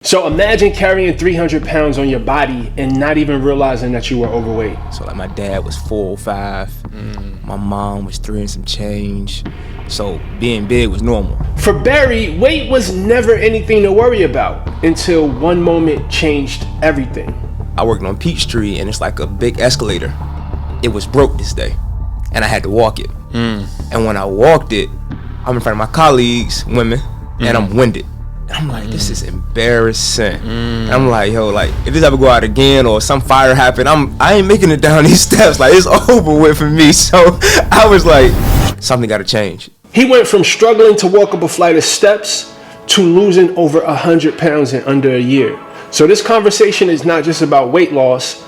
So imagine carrying 300 pounds on your body and not even realizing that you were overweight. So like my dad was 405, my mom was 3 and some change. So being big was normal. For Barry, weight was never anything to worry about until one moment changed everything. I worked on Peachtree and it's like a big escalator. It was broke this day and I had to walk it. And when I walked it, I'm in front of my colleagues, women, and I'm winded. And I'm like, this is embarrassing. And I'm like, yo, like if this ever go out again or some fire happen, I ain't making it down these steps. Like it's over with for me. So I was like, something gotta change. He went from struggling to walk up a flight of steps to losing over 100 pounds in under a year. So this conversation is not just about weight loss.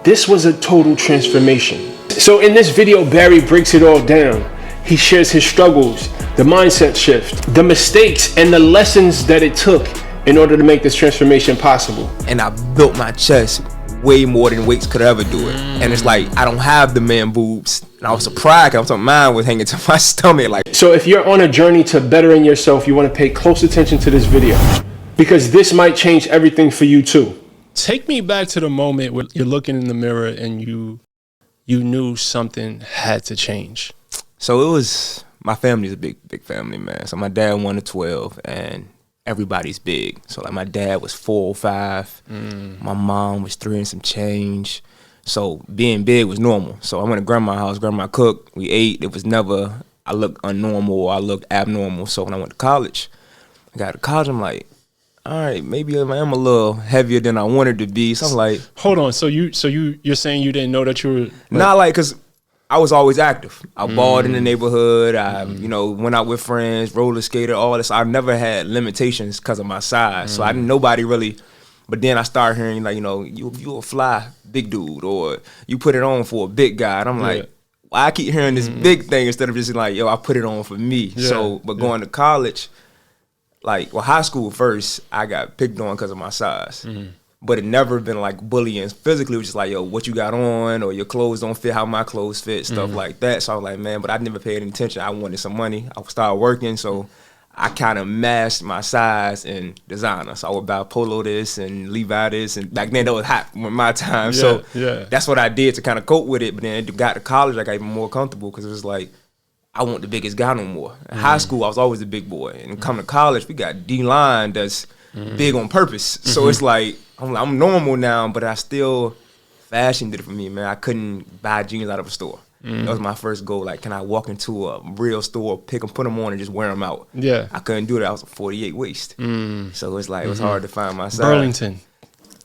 This was a total transformation. So in this video, Barry breaks it all down. He shares his struggles, the mindset shift, the mistakes, and the lessons that it took in order to make this transformation possible. And I built my chest way more than weights could ever do it. And it's like, I don't have the man boobs. And I was surprised, I thought mine was hanging to my stomach. Like, so if you're on a journey to bettering yourself, you want to pay close attention to this video because this might change everything for you too. Take me back to the moment where you're looking in the mirror and you knew something had to change. So it was, my family's a big family, man. So my dad 1 to 12 and everybody's big. So like my dad was 405, my mom was 3 and some change. So being big was normal. So I went to grandma's house, grandma cooked, we ate. It was never, I looked unnormal or I looked abnormal. So when I went to college, I'm like, all right, maybe I am a little heavier than I wanted to be. So I'm like, hold on. So you're saying you didn't know that you were like, not like, cause I was always active. I balled in the neighborhood. I, went out with friends, roller skated, all this. I never had limitations because of my size. So I didn't, nobody really, but then I started hearing like, you a fly big dude or you put it on for a big guy. And I'm like, why I keep hearing this big thing instead of just like, yo, I put it on for me. Yeah. So, but going to college, like, well, high school first, I got picked on because of my size. But it never been like bullying physically. It was just like, yo, what you got on or your clothes don't fit how my clothes fit, stuff like that. So I was like, man, but I never paid any attention. I wanted some money. I started working, so I kind of masked my size in designer. So I would buy Polo this and Levi this, and back then that was hot with my time. So that's what I did to kind of cope with it. But then it got to college, I got even more comfortable because it was like, I want the biggest guy no more. In high school, I was always the big boy. And come to college, we got D-line that's big on purpose. So it's like, I'm normal now, but I still, fashion did it for me, man. I couldn't buy jeans out of a store. That was my first goal. Like, can I walk into a real store, pick them, put them on, and just wear them out? Yeah. I couldn't do that. I was a 48 waist. So it's like, it was hard to find my size. Burlington.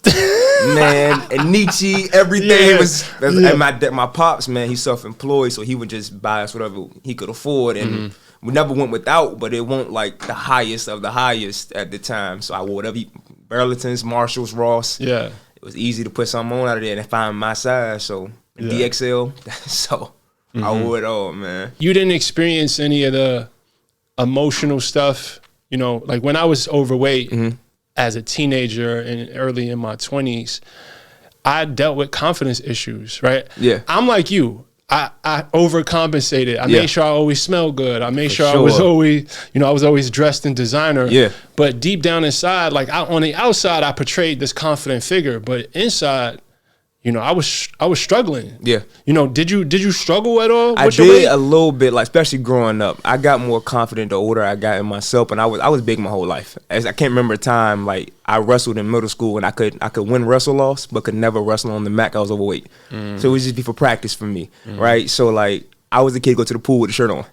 Man, and Nietzsche, everything was, and my pops, man, he's self-employed, so he would just buy us whatever he could afford, and we never went without, but it wasn't like the highest of the highest at the time. So I wore whatever, Burlington's, Marshalls, Ross. Yeah. It was easy to put something on out of there and find my size. So DXL. So I wore it all, man. You didn't experience any of the emotional stuff, like when I was overweight as a teenager and early in my 20s, I dealt with confidence issues, right? Yeah. I'm like you. I overcompensated. I made sure I always smelled good. I made sure I was always, I was always dressed in designer. Yeah. But deep down inside, like on the outside, I portrayed this confident figure, but inside, I was struggling. Yeah. Did you struggle at all? I did a little bit, like especially growing up. I got more confident the older I got in myself, and I was big my whole life. I can't remember a time like I wrestled in middle school and I could win wrestle-offs, but could never wrestle on the mat. I was overweight, so it would just be for practice for me, right? So like I was a kid go to the pool with a shirt on.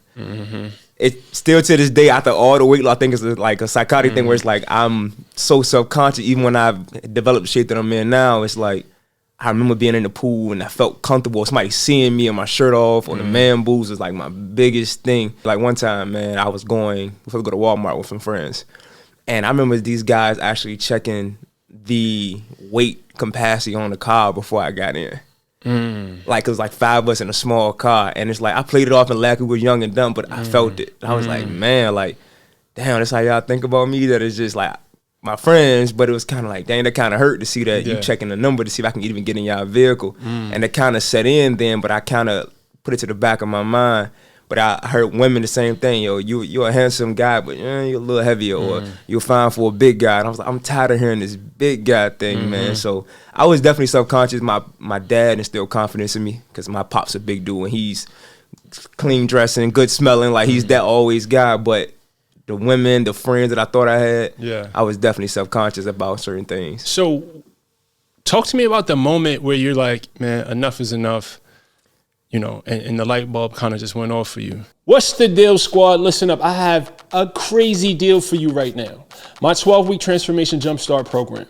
It still to this day after all the weight loss, I think it's like a psychotic thing where it's like I'm so self-conscious. Even when I've developed the shape that I'm in now, it's like. I remember being in the pool and I felt comfortable. Somebody seeing me and my shirt off or the man boobs was like my biggest thing. Like one time, man, I was going to go to Walmart with some friends. And I remember these guys actually checking the weight capacity on the car before I got in. Like it was like 5 of us in a small car. And it's like I played it off and like we were young and dumb, but I felt it. I was like, man, like, damn, that's how y'all think about me? That it's just like, my friends, but it was kind of like, dang, that kind of hurt to see that you checking the number to see if I can even get in y'all vehicle. And it kind of set in then, but I kind of put it to the back of my mind. But I heard women the same thing. Yo, you're a handsome guy, but you're a little heavier, or you're fine for a big guy. And I was like, I'm tired of hearing this big guy thing, man. So I was definitely self-conscious. My dad instilled confidence in me because my pop's a big dude and he's clean dressing, good smelling, like he's that always guy. But the women, the friends that I thought I had, I was definitely self-conscious about certain things. So talk to me about the moment where you're like, man, enough is enough, you know, and the light bulb kind of just went off for you. What's the deal, squad? Listen up. I have a crazy deal for you right now. My 12-week transformation jumpstart program.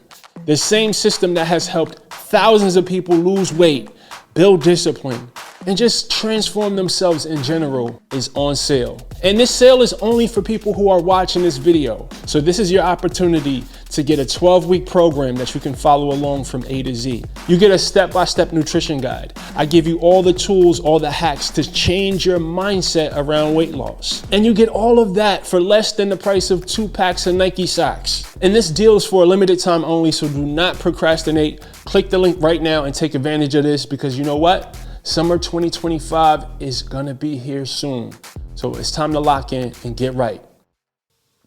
The same system that has helped thousands of people lose weight, build discipline, and just transform themselves in general is on sale. And this sale is only for people who are watching this video. So this is your opportunity to get a 12-week program that you can follow along from A to Z. You get a step-by-step nutrition guide. I give you all the tools, all the hacks to change your mindset around weight loss. And you get all of that for less than the price of 2 packs of Nike socks. And this deal is for a limited time only, so do not procrastinate. Click the link right now and take advantage of this, because you know what? Summer 2025 is gonna be here soon. So it's time to lock in and get right.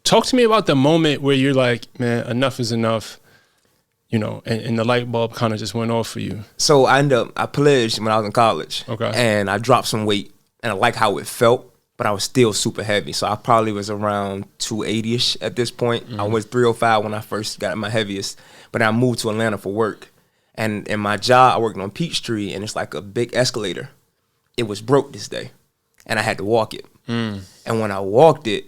Talk to me about the moment where you're like, man, enough is enough, you know, and the light bulb kind of just went off for you. So I pledged when I was in college. Okay. And I dropped some weight, and I like how it felt, but I was still super heavy. So I probably was around 280-ish at this point. I was 305 when I first got my heaviest, but I moved to Atlanta for work. And in my job, I worked on Peachtree, and it's like a big escalator. It was broke this day, and I had to walk it. And when I walked it,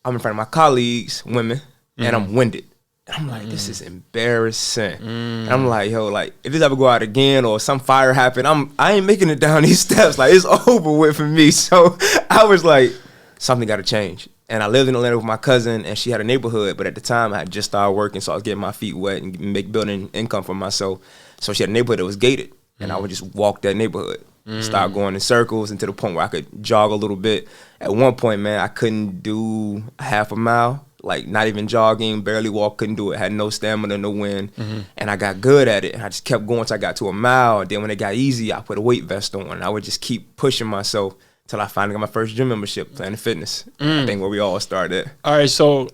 I'm in front of my colleagues, women, and I'm winded. And I'm like, this is embarrassing. And I'm like, yo, like, if this ever go out again or some fire happen, I ain't making it down these steps. Like, it's over with for me. So I was like, something got to change. And I lived in Atlanta with my cousin, and she had a neighborhood. But at the time, I had just started working, so I was getting my feet wet and building income for myself. So she had a neighborhood that was gated, and I would just walk that neighborhood. Start going in circles, and to the point where I could jog a little bit. At one point, man, I couldn't do a half a mile, like not even jogging, barely walk, couldn't do it. Had no stamina, no wind, and I got good at it. And I just kept going until I got to a mile. And then when it got easy, I put a weight vest on, and I would just keep pushing myself till I finally got my first gym membership, Planet Fitness. I think where we all started. All right, so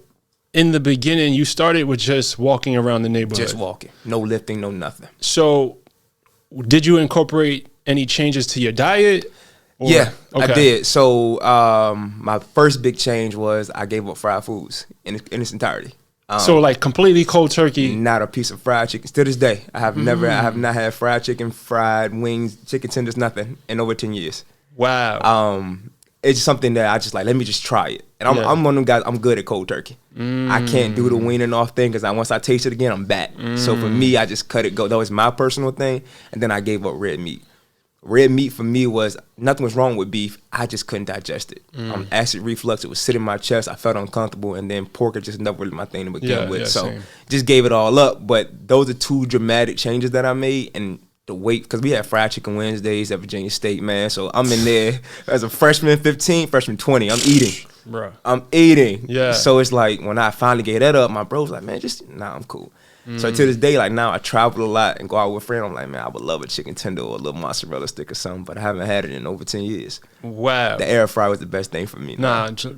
in the beginning, you started with just walking around the neighborhood. Just walking, no lifting, no nothing. So did you incorporate any changes to your diet? Or? Yeah, okay. I did. So my first big change was I gave up fried foods in its entirety. So like completely cold turkey? Not a piece of fried chicken. To this day, I have not had fried chicken, fried wings, chicken tenders, nothing in over 10 years. Wow. It's something that I just like, let me just try it. And I'm one of them guys, I'm good at cold turkey. I can't do the weaning off thing because once I taste it again, I'm back. So for me, I just cut it go. That was my personal thing. And then I gave up red meat. Red meat for me was, nothing was wrong with beef. I just couldn't digest it. Acid reflux, it was sitting in my chest. I felt uncomfortable. And then pork is just never really my thing to begin with. So same. Just gave it all up. But those are two dramatic changes that I made. And the weight, because we had fried chicken Wednesdays at Virginia State, man. So I'm in there as a freshman 15, freshman 20. I'm eating. Bruh. I'm eating. Yeah. So it's like, when I finally gave that up, my bro was like, man, I'm cool. So to this day, like now I travel a lot and go out with friends. I'm like, man, I would love a chicken tender or a little mozzarella stick or something, but I haven't had it in over 10 years. Wow. The air fryer was the best thing for me.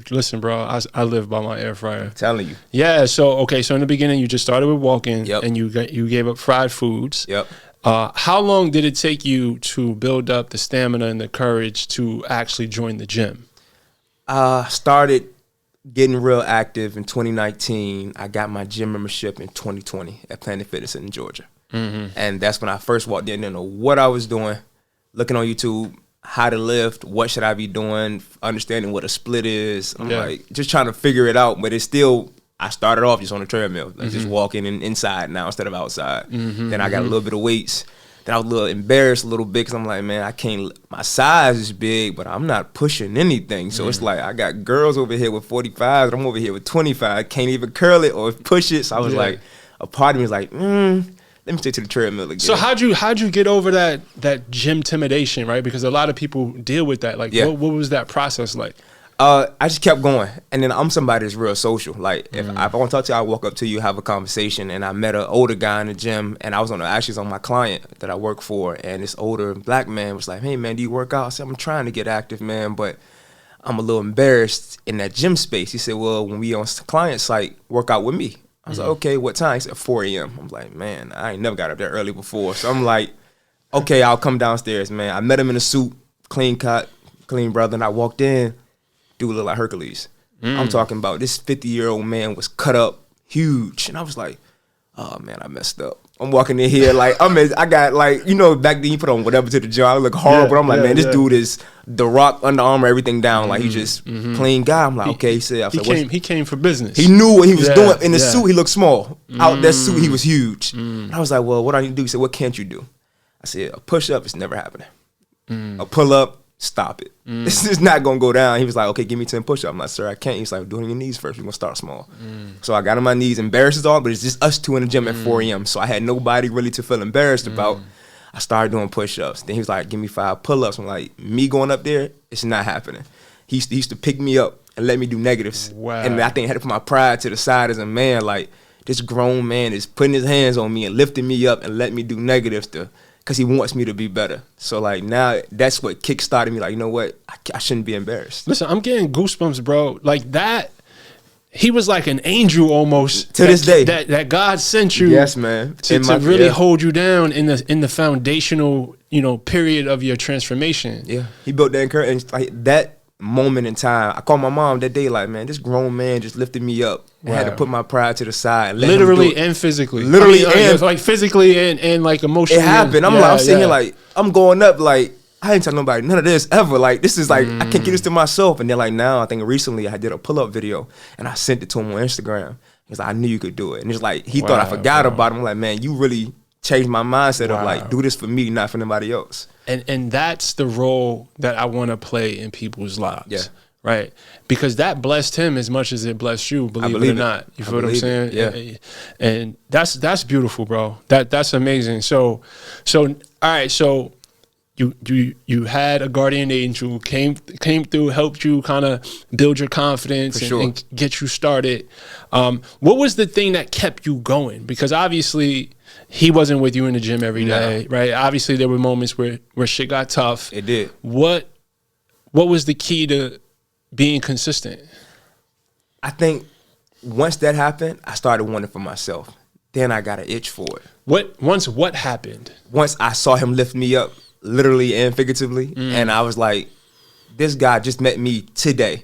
Listen, bro, I live by my air fryer. I'm telling you. Yeah, so in the beginning, you just started with walking, Yep. and you gave up fried foods. Yep. How long did it take you to build up the stamina and the courage to actually join the gym? Started getting real active in 2019. I got my gym membership in 2020 at Planet Fitness in Georgia. And that's when I first walked in. Didn't know what I was doing. Looking on YouTube, how to lift, what should I be doing, understanding what a split is. I'm like, just trying to figure it out. But it's still, I started off just on the treadmill, like just walking inside now instead of outside. Then I got a little bit of weights. Then I was a little embarrassed a little bit because I'm like, man, I can't, my size is big, but I'm not pushing anything. So it's like, I got girls over here with 45s, I'm over here with 25, can't even curl it or push it. So I was like, a part of me was like, let me stick to the treadmill again. So how'd you get over that gym intimidation, right? Because a lot of people deal with that. Like, what was that process like? I just kept going, and then I'm somebody that's real social. Like if I want to talk to you, I walk up to you, have a conversation. And I met an older guy in the gym, and I was on my client that I work for, and this older black man was like, "Hey man, do you work out?" I said, "I'm trying to get active, man, but I'm a little embarrassed in that gym space. He said, well, when we on client site, work out with me. I was like, okay, what time? He said, 4 a.m. I'm like, man, I ain't never got up there early before. So I'm like, okay, I'll come downstairs, man. I met him in a suit, clean cut, clean brother, and I walked in, dude looked like Hercules. I'm talking about this 50-year-old man was cut up huge. And I was like, oh, man, I messed up. I'm walking in here like, I got like, you know, back then you put on whatever to the gym. I look horrible. But I'm like, man, this dude is The Rock, Under Armour, everything down. Like, he just clean guy. I'm like, okay. He came for business. He knew what he was doing. In the suit, he looked small. Out that suit, he was huge. And I was like, well, what do I need to do? He said, what can't you do? I said, a push-up is never happening. A pull-up, stop it. This is not going to go down. He was like, okay, give me 10 push-ups. I'm like, sir, I can't. He's like, do it on your knees first. We're going to start small. So I got on my knees, embarrassed as all, but it's just us two in the gym at 4 a.m. So I had nobody really to feel embarrassed about. I started doing push-ups. Then he was like, give me 5 pull-ups. I'm like, me going up there, it's not happening. He used to pick me up and let me do negatives. Wow. And I think I had to put my pride to the side as a man. Like, this grown man is putting his hands on me and lifting me up and letting me do negatives because he wants me to be better. So, like, now that's what kick-started me. Like, you know what? I shouldn't be embarrassed. Listen, I'm getting goosebumps, bro. Like, that, he was like an angel almost. To this day. That God sent you. Yes, man. To really hold you down in the foundational, you know, period of your transformation. Yeah. He built that encouragement. Like, that moment in time, I called my mom that day like, man, this grown man just lifted me up. I had to put my pride to the side. And literally and physically. Literally and like physically and like emotionally. It happened. I'm sitting here like, I'm going up like, I ain't tell nobody none of this ever. Like, this is like, I can't keep this to myself. And then like now, I think recently I did a pull-up video and I sent it to him on Instagram. He's like, I knew you could do it. And it's like, he thought I forgot about him. I'm like, man, you really changed my mindset of like, do this for me, not for nobody else. And that's the role that I want to play in people's lives. Yeah. Right? Because that blessed him as much as it blessed you, believe it or not. You feel what I'm saying? Yeah. And that's beautiful, bro. That's amazing. So all right, so you had a guardian angel came through, helped you kind of build your confidence and get you started. What was the thing that kept you going? Because obviously he wasn't with you in the gym every day, right? Obviously there were moments where shit got tough. It did. What was the key to being consistent? I think once that happened, I started wanting for myself. Then I got an itch for it. What happened? Once I saw him lift me up, literally and figuratively, and I was like, this guy just met me today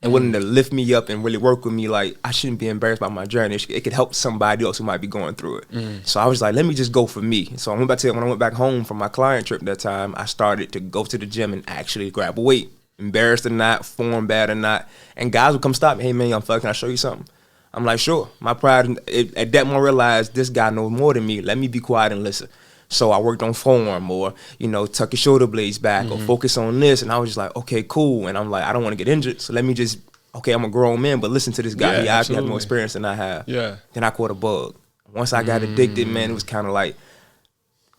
and willing to lift me up and really work with me. Like, I shouldn't be embarrassed by my journey. It could help somebody else who might be going through it. So I was like, let me just go for me. So when I went back home from my client trip that time, I started to go to the gym and actually grab a weight. Embarrassed or not, form bad or not. And guys would come stop me. Hey, man, young fella, can I show you something? I'm like, sure. My pride, at that moment, I realized this guy knows more than me. Let me be quiet and listen. So I worked on form or, you know, tuck your shoulder blades back or focus on this. And I was just like, okay, cool. And I'm like, I don't want to get injured. So let me just, okay, I'm a grown man, but listen to this guy. He actually has more experience than I have. Yeah. Then I caught a bug. Once I got addicted, man, it was kind of like,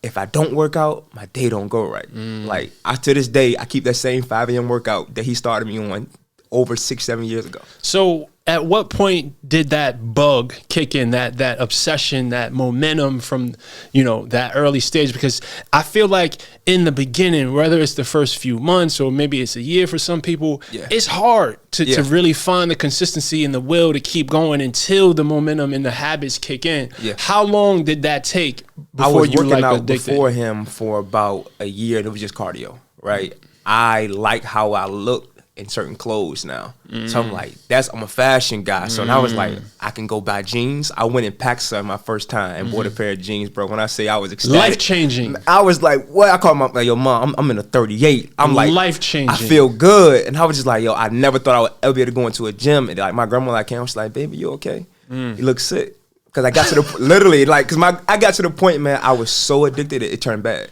if I don't work out, my day don't go right. Like, to this day, I keep that same 5 a.m. workout that he started me on over 6-7 years ago. So at what point did that bug kick in, that obsession, that momentum from, you know, that early stage? Because I feel like in the beginning, whether it's the first few months or maybe it's a year for some people, it's hard to really find the consistency and the will to keep going until the momentum and the habits kick in. How long did that take before you like out addicted? Before him for about a year. It was just cardio, right? I like how I look in certain clothes now. So I'm like, I'm a fashion guy. So now I was like, I can go buy jeans. I went and packed some my first time and bought a pair of jeans, bro. When I say I was ecstatic. Life-changing. I was like, what? I called my, like, yo, mom, I'm in a 38. I'm like, life-changing. I feel good. And I was just like, yo, I never thought I would ever be able to go into a gym. And like my grandma like came, she was like, baby, you okay? You look sick. Because I got to the, literally, like, because I got to the point, man, I was so addicted, it turned bad.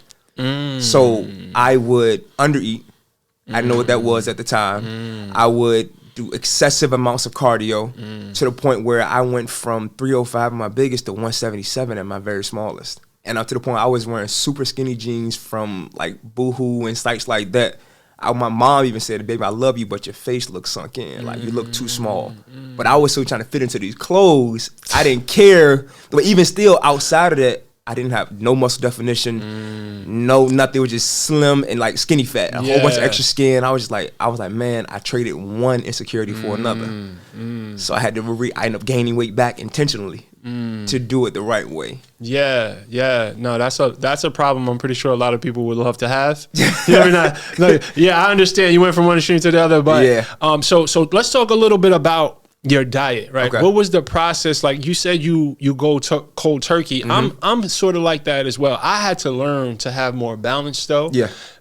So I would undereat. I know what that was at the time. I would do excessive amounts of cardio to the point where I went from 305 at my biggest to 177 at my very smallest. And up to the point I was wearing super skinny jeans from like Boohoo and sites like that. My mom even said, baby, I love you, but your face looks sunk in. Like, you look too small. But I was still trying to fit into these clothes. I didn't care. But even still, outside of that, I didn't have no muscle definition, no nothing. It was just slim and like skinny fat, a whole bunch of extra skin. I was like, man, I traded one insecurity for another. So I had to I ended up gaining weight back intentionally to do it the right way. Yeah. No, that's a problem I'm pretty sure a lot of people would love to have. You know, I understand you went from one extreme to the other, but so let's talk a little bit about your diet, right? Okay. What was the process? Like you said, you go cold turkey. I'm sort of like that as well. I had to learn to have more balance though,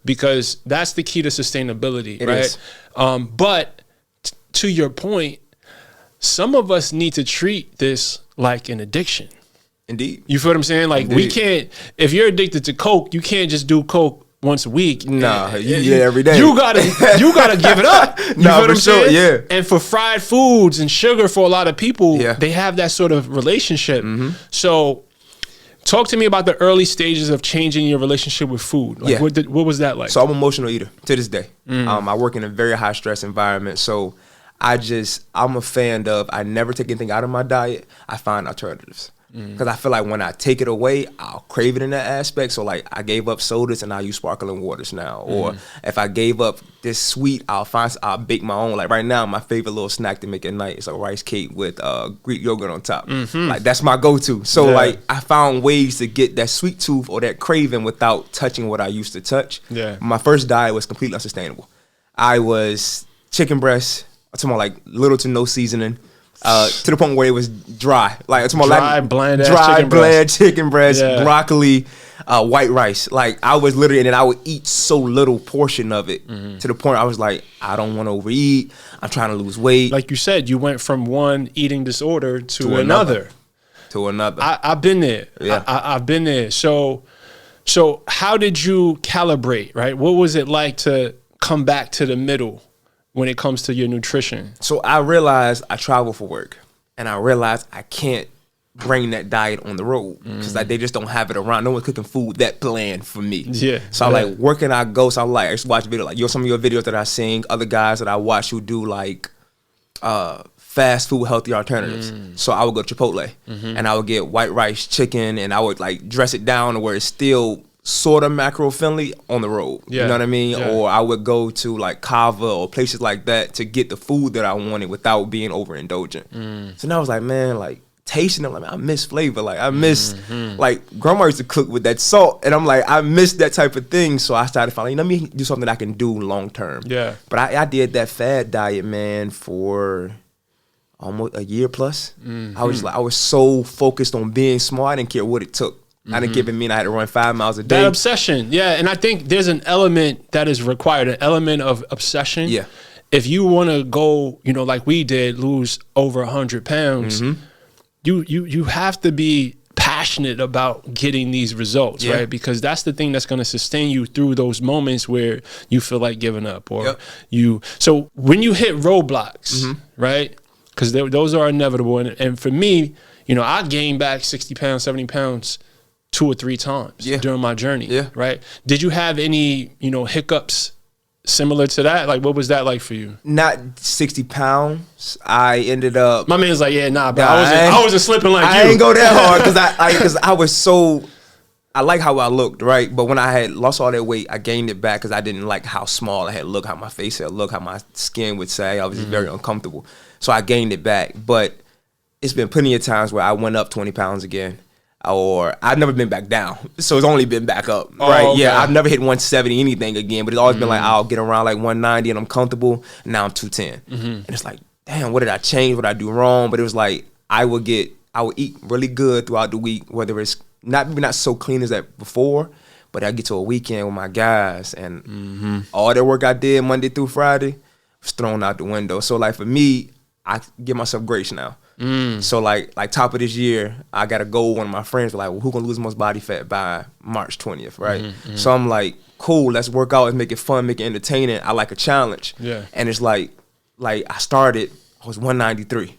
because that's the key to sustainability, It right? is. But to your point, some of us need to treat this like an addiction. Indeed. You feel what I'm saying? Like we can't. If you're addicted to Coke, you can't just do Coke once a week. Nah, you eat it every day. You gotta give it up. You Nah, feel what I'm for sure, saying? yeah. And for fried foods and sugar, for a lot of people, they have that sort of relationship. So, talk to me about the early stages of changing your relationship with food. Like, what was that like? So I'm an emotional eater to this day. I work in a very high stress environment, so I'm a fan of, I never take anything out of my diet. I find alternatives. Because I feel like when I take it away, I'll crave it in that aspect. So like I gave up sodas and I use sparkling waters now. Or if I gave up this sweet, I'll bake my own. Like right now, my favorite little snack to make at night is a rice cake with Greek yogurt on top. Like that's my go-to. So like I found ways to get that sweet tooth or that craving without touching what I used to touch. My first diet was completely unsustainable. I was chicken breast, I'm talking about like little to no seasoning. To the point where it was dry, like it's more like bland chicken breast, broccoli, white rice. Like I was literally, and then I would eat so little portion of it to the point I was like, I don't want to overeat. I'm trying to lose weight. Like you said, you went from one eating disorder to another. I've been there. Yeah. I've been there. So how did you calibrate? Right? What was it like to come back to the middle when it comes to your nutrition? So I realized I travel for work, and I realized I can't bring that diet on the road because like they just don't have it around. No one's cooking food that bland for me. So I'm like, where can I go? So I'm like, I used to watch video like some of your videos that I seen, other guys that I watch who do like fast food healthy alternatives. So I would go to Chipotle and I would get white rice, chicken, and I would like dress it down to where it's still sort of macro friendly on the road. You know what I mean? Or I would go to like Kava or places like that to get the food that I wanted without being overindulgent. So now I was like, man, like tasting them, like man, I miss flavor. Like I miss like grandma used to cook with that salt, and I'm like, I miss that type of thing. So I started finding, let me do something I can do long term. But I did that fad diet, man, for almost a year plus. I was so focused on being smart, I didn't care what it took. I didn't give it mean I had to run 5 miles a day. That obsession, and I think there's an element that is required, an element of obsession. If you want to go, like we did, lose over 100 pounds, you have to be passionate about getting these results, right? Because that's the thing that's going to sustain you through those moments where you feel like giving up, or So when you hit roadblocks, right? Because those are inevitable, and for me, I gained back 60 pounds, 70 pounds. 2 or 3 times during my journey, right? Did you have any, hiccups similar to that? Like, what was that like for you? Not 60 pounds. I ended up. My man's like, but I wasn't slipping like you. I ain't go that hard because I was so. I like how I looked, right? But when I had lost all that weight, I gained it back because I didn't like how small I had looked, how my face had looked, how my skin would say. I was just very uncomfortable. So I gained it back. But it's been plenty of times where I went up 20 pounds again. Or I've never been back down, so it's only been back up, right? Okay. I've never hit 170 anything again, but it's always been like I'll get around like 190 and I'm comfortable. And now I'm 210, and it's like, damn, what did I change? What did I do wrong? But it was like I would eat really good throughout the week, whether it's not so clean as that before, but I get to a weekend with my guys, and all that work I did Monday through Friday was thrown out the window. So like for me, I give myself grace now. So like top of this year, I got a goal. One of my friends were like, well, who gonna lose the most body fat by March 20th, right? So I'm like, cool, let's work out, let's make it fun, make it entertaining. I like a challenge. And it's like I was 193.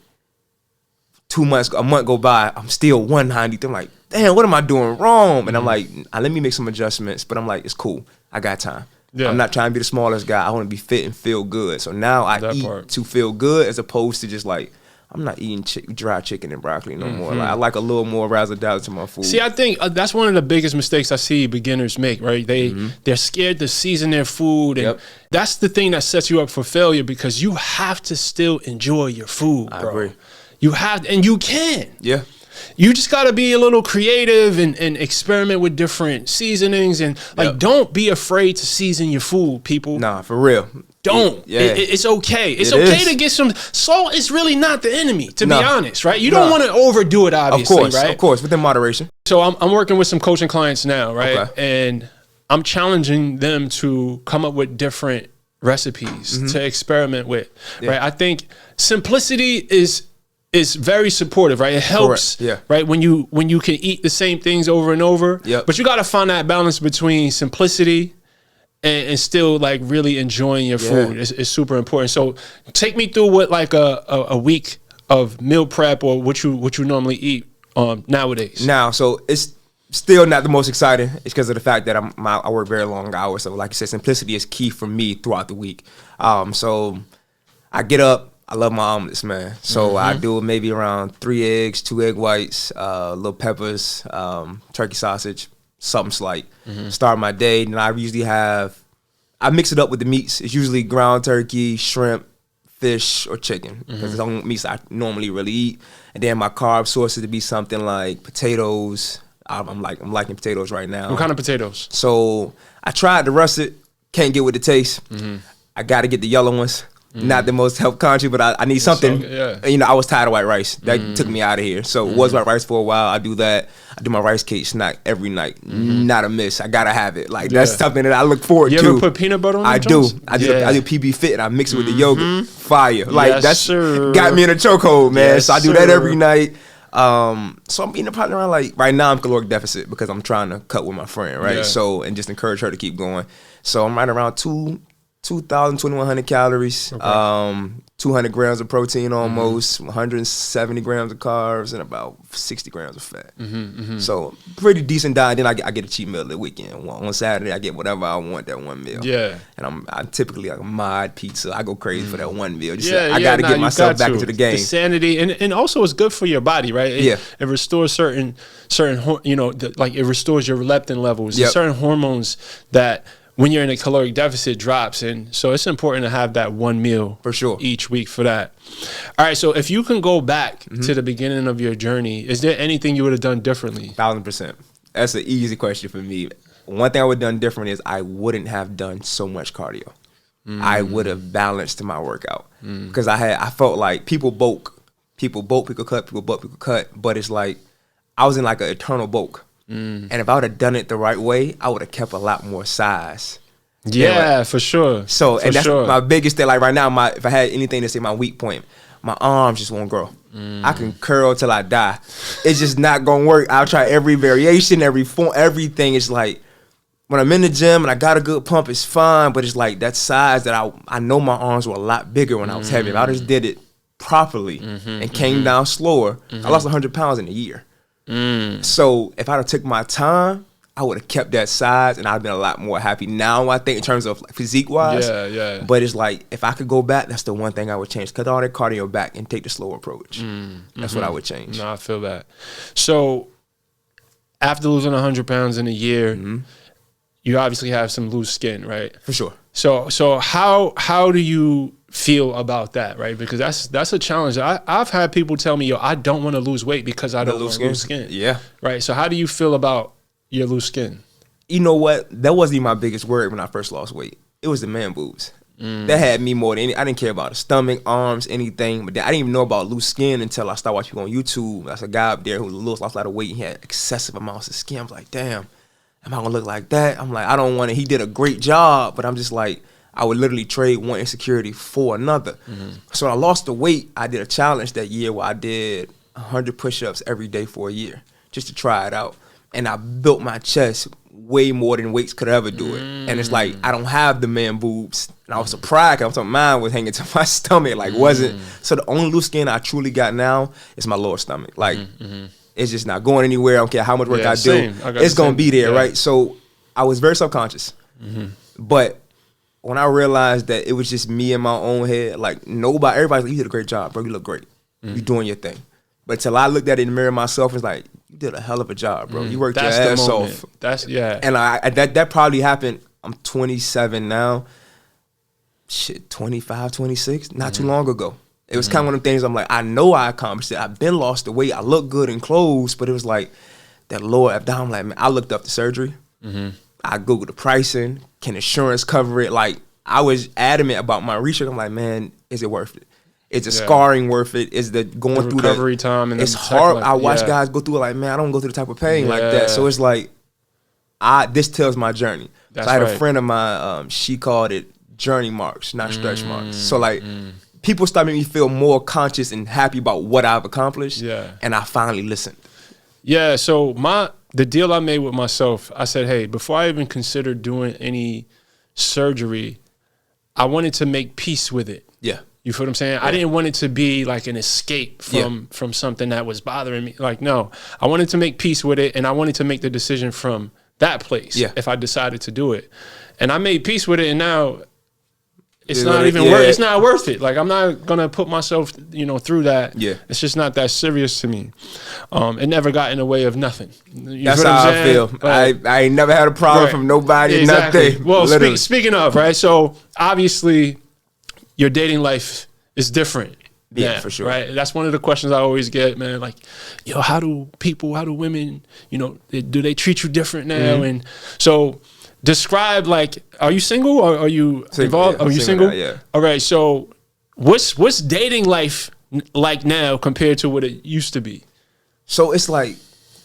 A month go by, I'm still 193. I'm like, damn, what am I doing wrong? And I'm like, let me make some adjustments. But I'm like, it's cool, I got time. I'm not trying to be the smallest guy. I want to be fit and feel good. So now I eat to feel good as opposed to just like, I'm not eating dry chicken and broccoli no more. Like, I like a little more razzle dazzle to my food. See, I think that's one of the biggest mistakes I see beginners make, right? They're scared to season their food, and that's the thing that sets you up for failure, because you have to still enjoy your food, bro. I agree. You have, and you can. Yeah. You just got to be a little creative and experiment with different seasonings, and like, don't be afraid to season your food, people. Nah, for real. Don't. It's okay. It's okay to get some salt. Is really not the enemy, to be honest, right? You don't want to overdo it, obviously, right? Of course, within moderation. So I'm working with some coaching clients now, right? Okay. And I'm challenging them to come up with different recipes to experiment with, right? I think simplicity is very supportive, right? It helps, right? When you can eat the same things over and over, but you got to find that balance between simplicity and still like really enjoying your food. It's super important. So take me through what like a week of meal prep, or what you normally eat nowadays. Now, so it's still not the most exciting. It's because of the fact that I work very long hours. So like you said, simplicity is key for me throughout the week. So I get up. I love my omelets, man. So I do maybe around 3 eggs, 2 egg whites, little peppers, turkey sausage, something slight. Start my day. And I usually I mix it up with the meats. It's usually ground turkey, shrimp, fish, or chicken, because it's the only meats I normally really eat. And then my carb sources to be something like potatoes. I'm liking potatoes right now. What kind of potatoes? So I tried the russet, can't get with the taste. I got to get the yellow ones. Not the most health conscious, but I need something. You know, I was tired of white rice. That took me out of here. So it was white rice for a while. I do that. I do my rice cake snack every night. Not a miss. I gotta have it. Like that's something that I look forward to. You ever put peanut butter on it? I do. I do PB Fit, and I mix it with the yogurt. Fire. Like that's got me in a chokehold, man. So I do that every night. So I'm eating probably around, like, right now I'm caloric deficit because I'm trying to cut with my friend, right? So, and just encourage her to keep going. So I'm right around 2,100 calories, 200 grams of protein almost, 170 grams of carbs, and about 60 grams of fat. So pretty decent diet. Then I get a cheat meal the weekend. On Saturday, I get whatever I want that one meal. And I'm typically like a mod pizza. I go crazy for that one meal. I got to get myself back into the game. The sanity, and also it's good for your body, right? It restores certain like it restores your leptin levels. There's certain hormones that, when you're in a caloric deficit, drops. And so it's important to have that one meal for sure each week for that. All right. So if you can go back to the beginning of your journey, is there anything you would have done differently? 1,000%. That's an easy question for me. One thing I would have done differently is I wouldn't have done so much cardio. I would have balanced my workout, because I felt like people bulk, people cut, but it's like I was in like an eternal bulk. And if I would have done it the right way, I would have kept a lot more size. For sure. So, and that's my biggest thing. Like right now, if I had anything to say my weak point, my arms just won't grow. I can curl till I die. It's just not gonna work. I'll try every variation, every form, everything. It's like when I'm in the gym and I got a good pump, it's fine. But it's like that size that I know my arms were a lot bigger when I was heavy. If I just did it properly and came down slower, I lost 100 pounds in a year. So if I'd have took my time, I would have kept that size, and I'd have been a lot more happy. Now I think in terms of like physique wise, but it's like if I could go back, that's the one thing I would change. Cut all that cardio back and take the slow approach. That's what I would change. No, I feel that. So after losing 100 pounds in a year, you obviously have some loose skin, right? For sure. So how do you feel about that, right? Because that's a challenge. I've had people tell me, yo, I don't want to lose weight because I don't want to lose skin. Yeah. Right. So how do you feel about your loose skin? You know what? That wasn't even my biggest worry when I first lost weight. It was the man boobs. That had me more than any. I didn't care about the stomach, arms, anything. But I didn't even know about loose skin until I started watching people on YouTube. That's a guy up there who lost a lot of weight. He had excessive amounts of skin. I was like, damn, am I gonna look like that? I'm like, I don't want it. He did a great job, but I'm just like, I would literally trade one insecurity for another. So when I lost the weight, I did a challenge that year where I did 100 push-ups every day for a year just to try it out. And I built my chest way more than weights could ever do it. And it's like, I don't have the man boobs. And I was surprised because mine was hanging to my stomach. Like, wasn't. So the only loose skin I truly got now is my lower stomach. Like, it's just not going anywhere. I don't care how much work I do. It's going to be there, right? So I was very subconscious. But when I realized that it was just me in my own head, like everybody's like, you did a great job, bro. You look great. You doing your thing. But till I looked at it in the mirror myself, it's like, you did a hell of a job, bro. You worked your ass off. And that probably happened. I'm 27 now. Shit, 25, 26, not too long ago. It was kind of one of the things I'm like, I know I accomplished it. I've been lost the weight. I look good in clothes, but it was like that lower abdomen. I'm like, man, I looked up the surgery. I Googled the pricing. Can insurance cover it? Like, I was adamant about my research. I'm like, man, is it worth it? Is the scarring worth it? Is the going through the recovery time? And it's hard. I watch guys go through it like, man, I don't go through the type of pain like that. So it's like, this tells my journey. So I had a friend of mine, she called it journey marks, not stretch marks. So like, people start making me feel more conscious and happy about what I've accomplished. And I finally listened. Yeah, so the deal I made with myself, I said, hey, before I even considered doing any surgery, I wanted to make peace with it. Yeah. You feel what I'm saying? Yeah. I didn't want it to be like an escape from something that was bothering me. Like, no, I wanted to make peace with it, and I wanted to make the decision from that place if I decided to do it. And I made peace with it, and now it's not even worth. It's not worth it. Like, I'm not gonna put myself, through that. Yeah, it's just not that serious to me. It never got in the way of nothing. That's how I feel. I ain't never had a problem from nobody. Exactly. Nothing. Well, speaking of, right? So obviously, your dating life is different. Yeah, now, for sure. Right. That's one of the questions I always get, man. Like, yo, how do women, do they treat you different now? And so. Describe, like, are you single or are you involved? Are you single? Yeah. All right. So, what's dating life like now compared to what it used to be? So it's like,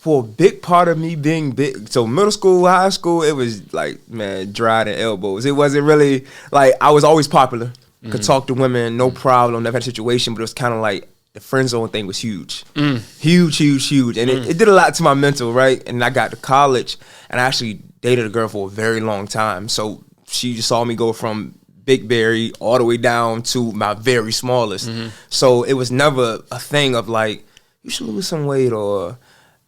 for a big part of me being big, so middle school, high school, it was like, man, dried in elbows. It wasn't really like, I was always popular, could talk to women, no problem, never had a situation, but it was kind of like the friend zone thing was huge, huge, and it did a lot to my mental, right? And I got to college, and I actually dated a girl for a very long time. So she just saw me go from Big Berry all the way down to my very smallest. So it was never a thing of like, you should lose some weight, or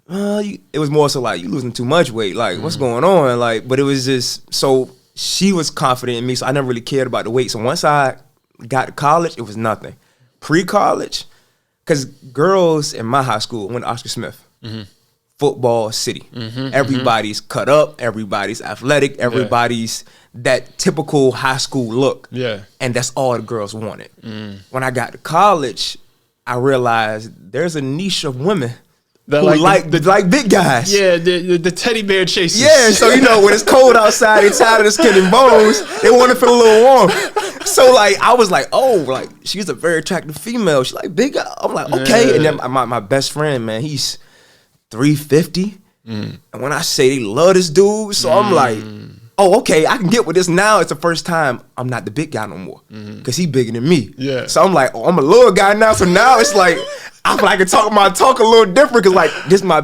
it was more so like, you losing too much weight. Like, what's going on? Like, but it was just, so she was confident in me. So I never really cared about the weight. So once I got to college, it was nothing. Pre-college, because girls in my high school went to Oscar Smith. Football city. Everybody's cut up, everybody's athletic, everybody's that typical high school look. Yeah. And that's all the girls wanted. When I got to college, I realized there's a niche of women that who like big guys. Yeah, the teddy bear chasers. Yeah, so when it's cold outside, it's tired of the skin and bones, they want to feel a little warm. So like, I was like, oh, like, she's a very attractive female. She's like big. I'm like, okay. And then my best friend, man, he's 350, and when I say they love this dude, so I'm like, oh, okay, I can get with this now. It's the first time I'm not the big guy no more, because he bigger than me. Yeah. So I'm like, oh, I'm a little guy now. So now it's like, I feel like I can talk my talk a little different, because like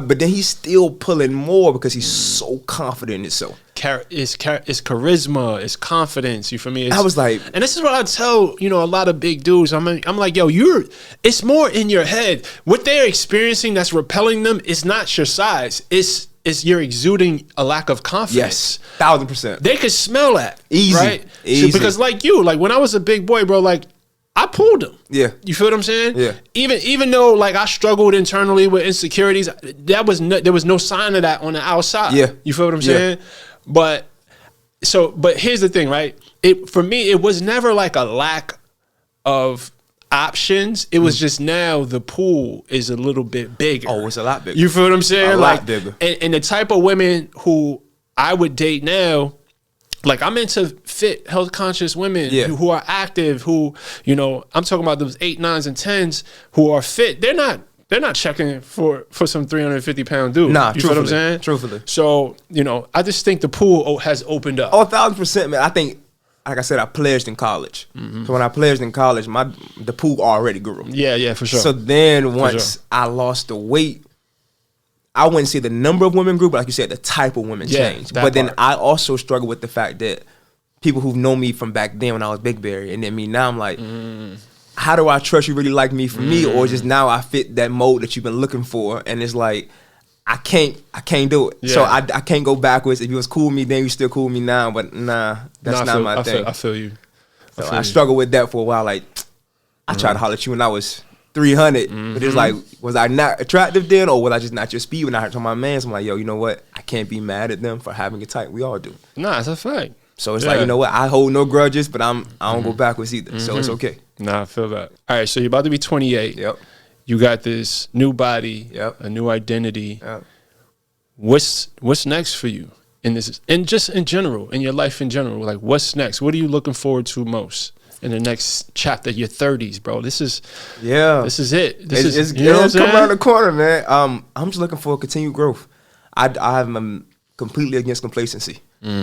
but then he's still pulling more because he's so confident in himself. It's charisma, it's confidence. You feel me? I was like, and this is what I tell a lot of big dudes. I'm like, yo, it's more in your head. What they're experiencing that's repelling them is not your size. It's you're exuding a lack of confidence. Yes, 1000%. They could smell that. Easy, right? easy. So, because like when I was a big boy, bro, like, I pulled him. Yeah. You feel what I'm saying? Yeah. Even though like I struggled internally with insecurities, there was no sign of that on the outside. Yeah. You feel what I'm saying? But here's the thing, right? For me, it was never like a lack of options. It was just now the pool is a little bit bigger. Oh, it's a lot bigger. You feel what I'm saying? A lot bigger. And the type of women who I would date now, like, I'm into fit, health conscious women who are active, who, I'm talking about those 8, 9s, and 10s who are fit. They're not checking for some 350-pound dude. Nah, you feel what I'm saying? Truthfully. So, I just think the pool has opened up. Oh, 1000%, man. I think, like I said, I pledged in college. So when I pledged in college, the pool already grew. Yeah, for sure. So then once I lost the weight, I wouldn't say the number of women grew, but like you said, the type of women changed. But then I also struggle with the fact that people who've known me from back then when I was Big Berry, and then me now, I'm like, how do I trust you really like me for me, or just now I fit that mold that you've been looking for? And it's like, I can't do it. Yeah. So I can't go backwards. If you was cool with me then, you still cool with me now. But that's not my thing. I feel you. So I struggled with that for a while. Like, I tried to holler at you when I was 300. But it's like, was I not attractive then, or was I just not your speed? When I told my man, so I'm like, yo, you know what? I can't be mad at them for having it tight. We all do. Nah, it's a fact. So it's like, you know what? I hold no grudges, but I don't go backwards either. So it's okay. Nah, I feel that. All right, so you're about to be 28. Yep. You got this new body, Yep. a new identity. Yep. What's next for you in this, and just in general, in your life in general? Like, what's next? What are you looking forward to most in the next chapter, your 30s, bro? This is it. It's you know what I'm coming saying? around the corner, man. I'm just looking for continued growth. I'm completely against complacency.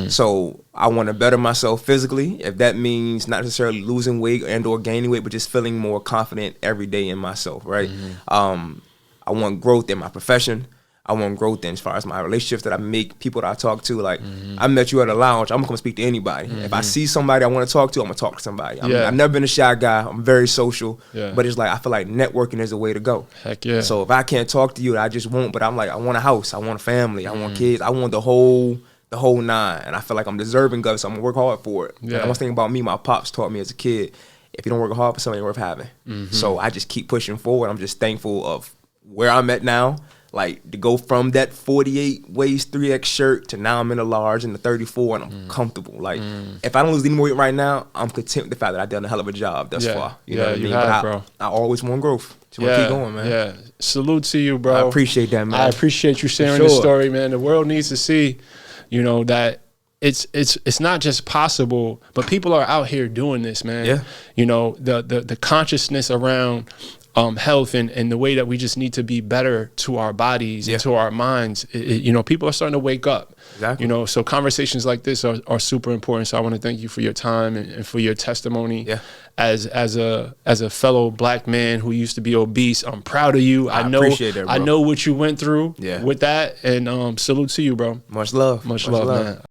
So I want to better myself physically. If that means not necessarily losing weight and or gaining weight, but just feeling more confident every day in myself, right? I want growth in my profession. I want growth in as far as my relationships that I make, people that I talk to. Like, I met you at a lounge. I'm going to come speak to anybody. If I see somebody I want to talk to, I'm going to talk to somebody. I've never been a shy guy. I'm very social. But it's like, I feel like networking is the way to go. Heck yeah. So if I can't talk to you, I just won't. But I'm like, I want a house. I want a family. I want kids. I want the whole nine. And I feel like I'm deserving of it, so I'm going to work hard for it. Yeah. And one thing about me, my pops taught me as a kid, if you don't work hard for something, worth having. So I just keep pushing forward. I'm just thankful of where I'm at now. Like, to go from that 48 waist 3X shirt to now I'm in a large and the 34 and I'm comfortable. Like, if I don't lose any more weight right now, I'm content with the fact that I've done a hell of a job thus far. You know what I mean? Have, but bro. I always want growth. So I keep going, man. Yeah. Salute to you, bro. I appreciate that, man. I appreciate you sharing this story, man. The world needs to see, you know, that it's not just possible, but people are out here doing this, man. Yeah. You know, the consciousness around health and the way that we just need to be better to our bodies and to our minds. You know, people are starting to wake up. Exactly. You know, so conversations like this are super important. So I want to thank you for your time and for your testimony. Yeah. As a fellow black man who used to be obese, I'm proud of you. I know appreciate that, bro. I know what you went through with that, and salute to you, bro. Much love. Much love, man.